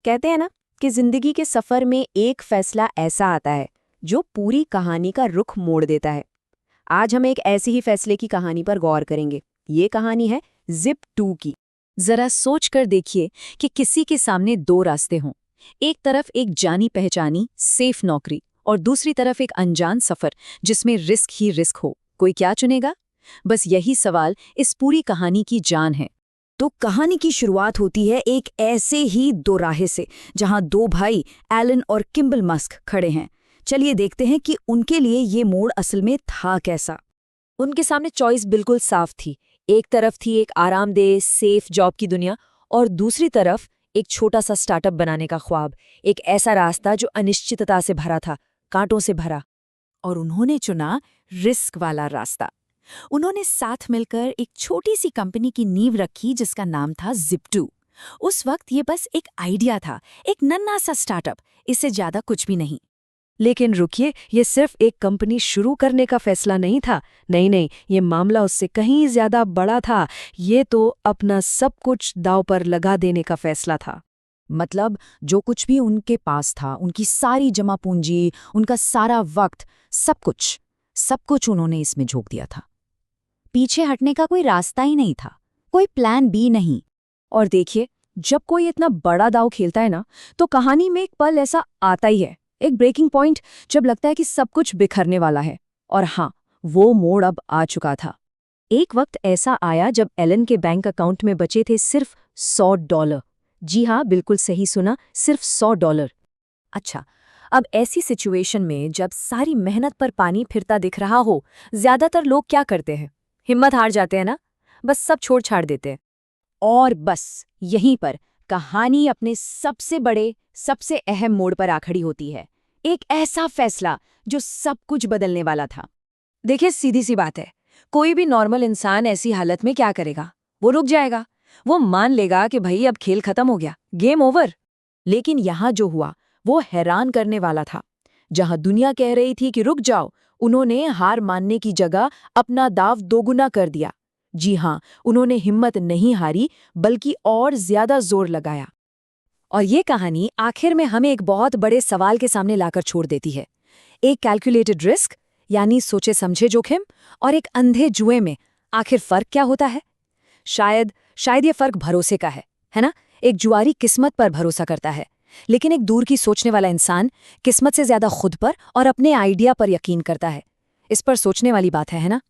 कहते हैं ना कि जिंदगी के सफर में एक फैसला ऐसा आता है जो पूरी कहानी का रुख मोड़ देता है। आज हम एक ऐसी ही फैसले की कहानी पर गौर करेंगे। ये कहानी है जिप 2 की। जरा सोच कर देखिए कि किसी के सामने दो रास्ते हों। एक तरफ एक जानी पहचानी सेफ नौकरी और दूसरी तरफ एक अनजान सफर जिसमें रिस्क ही रिस्क हो। कोई क्या चुनेगा? बस यही सवाल इस पूरी कहानी की जान है। तो कहानी की शुरुआत होती है एक ऐसे ही दोराहे से जहां दो भाई एलन और किम्बल मस्क खड़े हैं। चलिए देखते हैं कि उनके लिए ये मोड़ असल में था कैसा। उनके सामने चॉइस बिल्कुल साफ थी। एक तरफ थी एक आरामदेह सेफ जॉब की दुनिया और दूसरी तरफ एक छोटा सा स्टार्टअप बनाने का ख्वाब। एक ऐसा रास्ता जो अनिश्चितता से भरा था, कांटों से भरा। और उन्होंने चुना रिस्क वाला रास्ता। उन्होंने साथ मिलकर एक छोटी सी कंपनी की नींव रखी जिसका नाम था जिप 2। उस वक्त ये बस एक आइडिया था, एक नन्हा सा स्टार्टअप, इससे ज्यादा कुछ भी नहीं। लेकिन रुकिए, ये सिर्फ एक कंपनी शुरू करने का फैसला नहीं था। नहीं, ये मामला उससे कहीं ज्यादा बड़ा था। ये तो अपना सब कुछ दांव पर लगा देने का फैसला था। मतलब जो कुछ भी उनके पास था, उनकी सारी जमा पूंजी, उनका सारा वक्त, सब कुछ उन्होंने इसमें झोंक दिया था। पीछे हटने का कोई रास्ता ही नहीं था, कोई प्लान बी नहीं। और देखिए, जब कोई इतना बड़ा दांव खेलता है ना, तो कहानी में एक पल ऐसा आता ही है, एक ब्रेकिंग पॉइंट, जब लगता है कि सब कुछ बिखरने वाला है। और हाँ, वो मोड़ अब आ चुका था। एक वक्त ऐसा आया जब एलन के बैंक अकाउंट में बचे थे सिर्फ $100। जी हाँ, बिल्कुल सही सुना, सिर्फ $100। अच्छा, अब ऐसी सिचुएशन में जब सारी मेहनत पर पानी फिरता दिख रहा हो, ज्यादातर लोग क्या करते हैं? हिम्मत हार जाते हैं ना, बस सब छोड़ छाड़ देते हैं। और बस यहीं पर कहानी अपने सबसे बड़े, सबसे अहम मोड़ पर आ खड़ी होती है। एक ऐसा फैसला जो सब कुछ बदलने वाला था। देखिए, सीधी सी बात है, कोई भी नॉर्मल इंसान ऐसी हालत में क्या करेगा? वो रुक जाएगा। वो मान लेगा कि भाई अब खेल खत्म हो गया, गेम ओवर। लेकिन यहां जो हुआ वो हैरान करने वाला था। जहां दुनिया कह रही थी कि रुक जाओ, उन्होंने हार मानने की जगह अपना दाव दोगुना कर दिया। जी हाँ, उन्होंने हिम्मत नहीं हारी, बल्कि और ज्यादा जोर लगाया। और ये कहानी आखिर में हमें एक बहुत बड़े सवाल के सामने लाकर छोड़ देती है। एक कैलकुलेटेड रिस्क, यानी सोचे समझे जोखिम, और एक अंधे जुए में आखिर फर्क क्या होता है? शायद ये फर्क भरोसे का है ना? एक जुआरी किस्मत पर भरोसा करता है, लेकिन एक दूर की सोचने वाला इंसान किस्मत से ज्यादा खुद पर और अपने आइडिया पर यकीन करता है। इस पर सोचने वाली बात है ना?